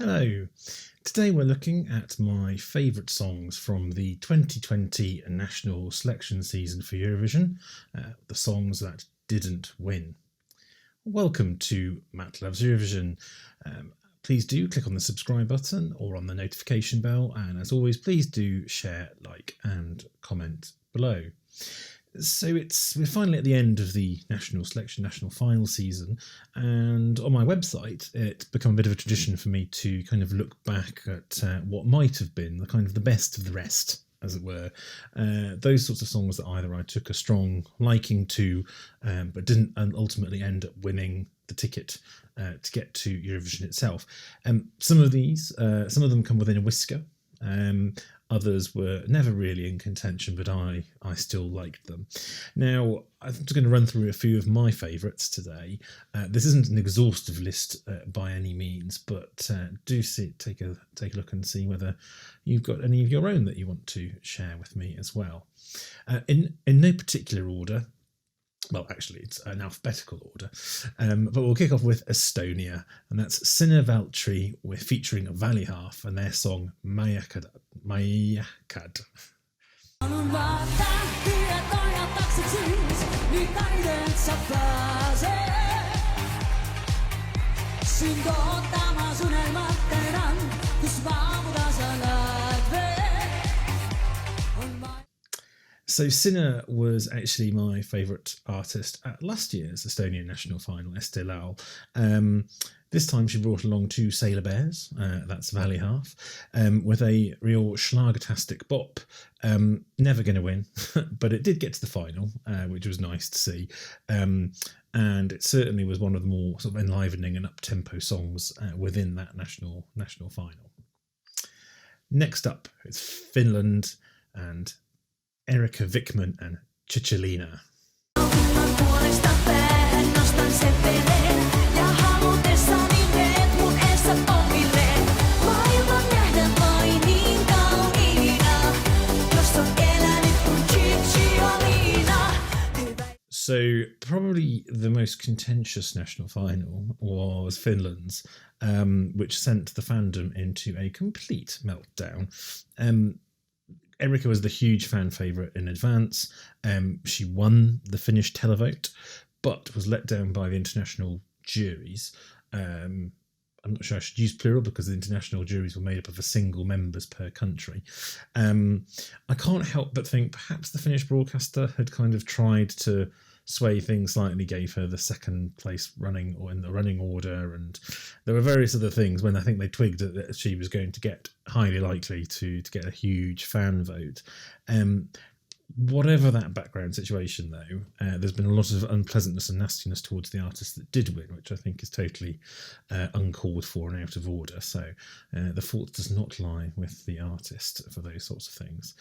Hello. Today we're looking at my favourite songs from the 2020 national selection season for Eurovision, the songs that didn't win. Welcome to Matt Loves Eurovision. Please do click on the subscribe button or on the notification bell, and as always, please do share, like and comment below. So we're finally at the end of the national final season, and on my website it's become a bit of a tradition for me to kind of look back at what might have been the best of the rest, as it were. Those sorts of songs that either I took a strong liking to but didn't ultimately end up winning the ticket to get to Eurovision itself. Some of them come within a whisker. Others were never really in contention, but I still liked them. Now, I'm just going to run through a few of my favourites today. This isn't an exhaustive list by any means, but take a look and see whether you've got any of your own that you want to share with me as well. In no particular order. Well, actually, it's an alphabetical order, but we'll kick off with Estonia, and that's Sinne Valtri featuring Valihalf and their song Majakad. So Sinne was actually my favourite artist at last year's Estonian national final, Estelal. This time she brought along two Sailor Bears, that's Valihalf, with a real schlagertastic bop. Never going to win, but it did get to the final, which was nice to see. And it certainly was one of the more sort of enlivening and up-tempo songs within that national final. Next up, it's Finland and Erika Vikman and Cicciolina. So probably the most contentious national final was Finland's, which sent the fandom into a complete meltdown. Erika was the huge fan favourite in advance. She won the Finnish televote, but was let down by the international juries. I'm not sure I should use plural because the international juries were made up of a single members per country. I can't help but think perhaps the Finnish broadcaster had kind of tried to sway things slightly, gave her the second place running or in the running order, and there were various other things when I think they twigged that she was going to get highly likely to get a huge fan vote. Whatever that background situation, though, there's been a lot of unpleasantness and nastiness towards the artist that did win, which I think is totally uncalled for and out of order. So the fault does not lie with the artist for those sorts of things.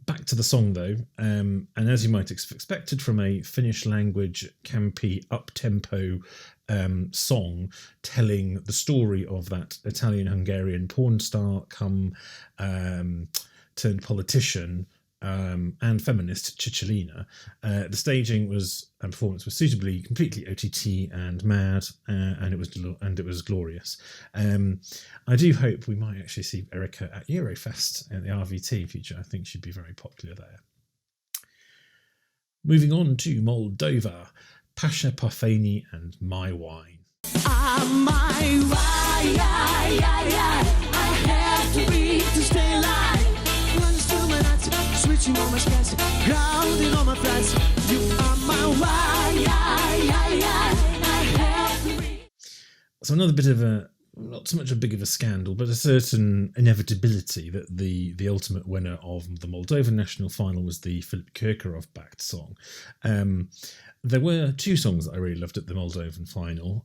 Back to the song, though, and as you might have expected from a Finnish language, campy, up-tempo song telling the story of that Italian-Hungarian porn star come turned politician, and feminist Cicciolina. The staging and performance was suitably, completely OTT and mad, and it was glorious. I do hope we might actually see Erika at Eurofest at the RVT in future. I think she'd be very popular there. Moving on to Moldova, Passe-Partout and My Wine. My wine, I have to be to stay alive. Switching on my stress, grounding on my friends. You are my why, I have to be. So another bit of not so much a big of a scandal, but a certain inevitability that the ultimate winner of the Moldovan national final was the Philip Kirkorov-backed song. There were two songs that I really loved at the Moldovan final,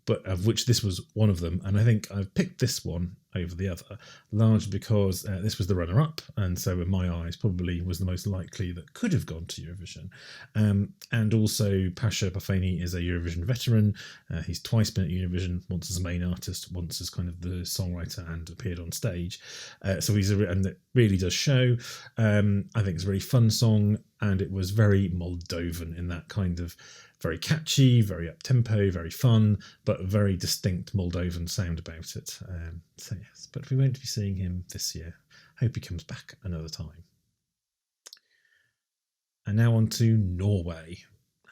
but of which this was one of them, and I think I've picked this one over the other, largely because this was the runner-up, and so in my eyes probably was the most likely that could have gone to Eurovision. And also Passe-Partout is a Eurovision veteran. He's twice been at Eurovision, once as a main artist, once as kind of the songwriter and appeared on stage. So and it really does show. I think it's a very fun song, and it was very Moldovan in that kind of very catchy, very up-tempo, very fun, but a very distinct Moldovan sound about it. So yes, but we won't be seeing him this year. Hope he comes back another time. And now on to Norway.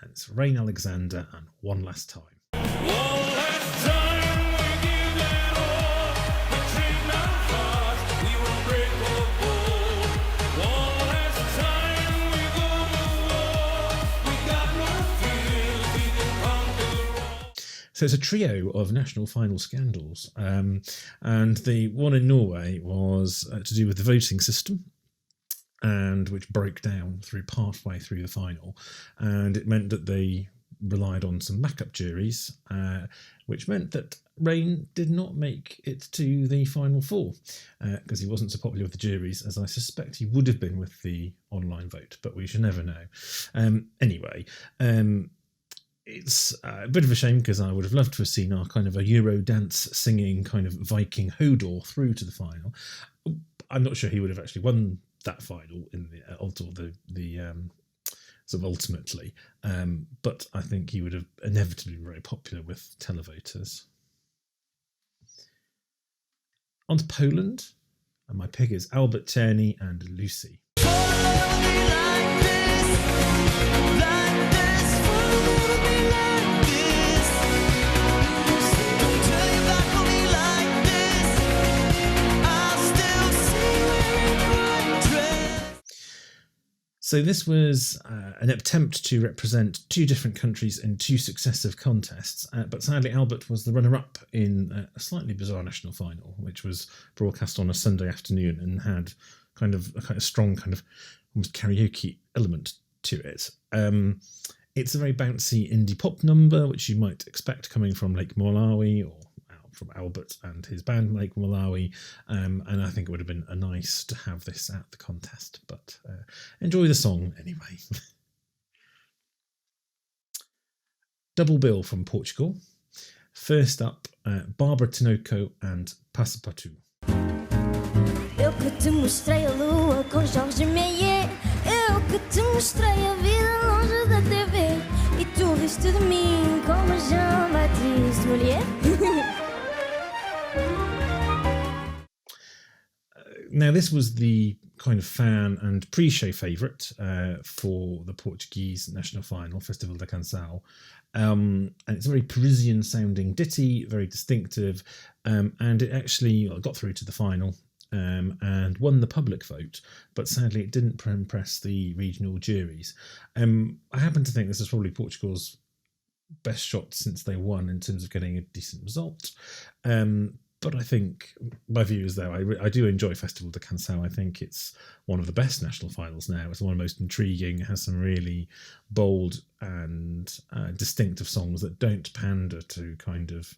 And it's Rain Alexander and One Last Time. So it's a trio of national final scandals. And the one in Norway was to do with the voting system, and which broke down partway through the final. And it meant that they relied on some backup juries, which meant that Rain did not make it to the final four, because he wasn't so popular with the juries as I suspect he would have been with the online vote, but we should never know. Anyway, it's a bit of a shame because I would have loved to have seen our kind of a Euro dance singing kind of Viking Hodor through to the final. I'm not sure he would have actually won that final in the sort of ultimately, but I think he would have inevitably been very popular with televoters. On to Poland, and my pick is Albert Czerny and Lucy. So this was an attempt to represent two different countries in two successive contests, but sadly Albert was the runner-up in a slightly bizarre national final, which was broadcast on a Sunday afternoon and had kind of a strong kind of almost karaoke element to it. It's a very bouncy indie pop number, which you might expect coming from Lake Malawi or from Albert and his band Lake Malawi, and I think it would have been nice to have this at the contest, but enjoy the song anyway. Double bill from Portugal. First up, Barbara Tinoco and Passe-Partout. Eu que te mostrei a lua com Jorge Meyer. Eu que te mostrei a vida longe da TV. E tu riste de mim como Jean-Baptiste Mulher. Now, this was the kind of fan and pre-show favourite for the Portuguese national final, Festival da Canção. And it's a very Parisian-sounding ditty, very distinctive, and it actually got through to the final and won the public vote, but sadly it didn't impress the regional juries. I happen to think this is probably Portugal's best shot since they won in terms of getting a decent result. But I think my view is, though, I do enjoy Festival da Canção. I think it's one of the best national finals now. It's one of the most intriguing. It has some really bold and distinctive songs that don't pander to kind of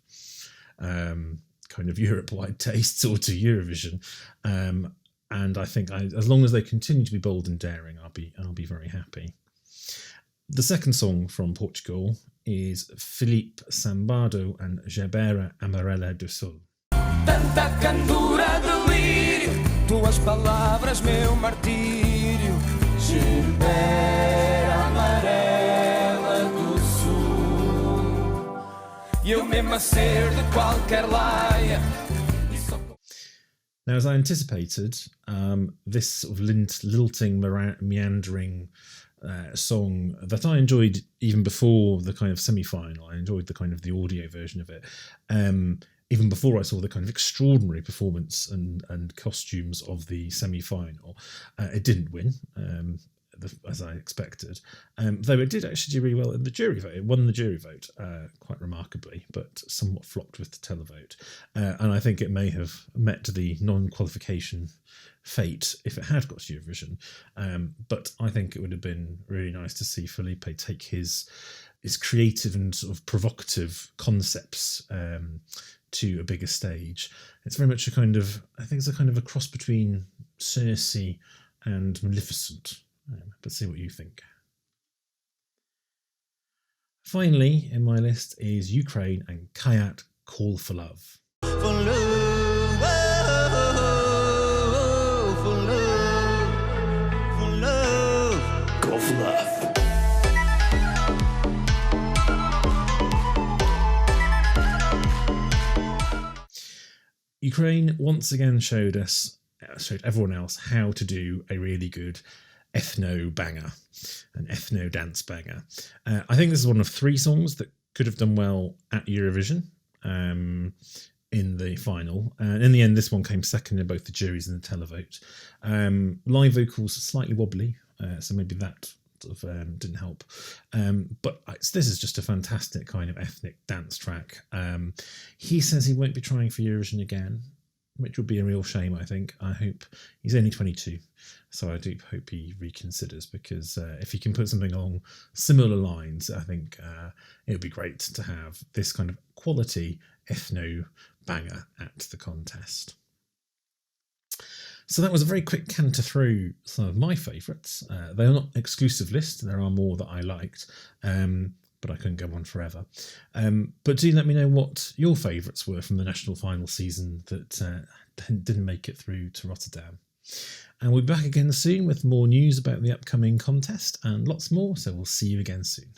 Europe-wide tastes or to Eurovision. And I think as long as they continue to be bold and daring, I'll be very happy. The second song from Portugal is Filipe Sambado and Gebera Amarela do Sol. Tanta candura, delírio, tuas palavras, meu martírio. Gebera amarela do sul. Eu mesmo a ser de qualquer laia. Now, as I anticipated, this sort of lilting, meandering song that I enjoyed even before the kind of semi-final. I enjoyed the kind of the audio version of it. Even before I saw the kind of extraordinary performance and costumes of the semi-final. It didn't win, as I expected, though it did actually do really well in the jury vote. It won the jury vote quite remarkably, but somewhat flopped with the televote. And I think it may have met the non-qualification fate if it had got to Eurovision. But I think it would have been really nice to see Felipe take his creative and sort of provocative concepts to a bigger stage. It's very much I think it's a kind of a cross between Circe and Maleficent. But see what you think. Finally, in my list is Ukraine and Kayat, Call for Love. For love, for love, for love. Call for love. Ukraine once again showed everyone else how to do a really good ethno banger, an ethno dance banger. I think this is one of 3 songs that could have done well at Eurovision in the final. And in the end, this one came second in both the juries and the televote. Live vocals slightly wobbly, so maybe that sort of didn't help. But this is just a fantastic kind of ethnic dance track. He says he won't be trying for Eurovision again, which would be a real shame, I think. I hope he's only 22, so I do hope he reconsiders, because if he can put something along similar lines, I think it would be great to have this kind of quality ethno banger at the contest. So that was a very quick canter through some of my favourites. They're not exclusive list. There are more that I liked, but I couldn't go on forever. But do let me know what your favourites were from the national final season that didn't make it through to Rotterdam. And we'll be back again soon with more news about the upcoming contest and lots more. So we'll see you again soon.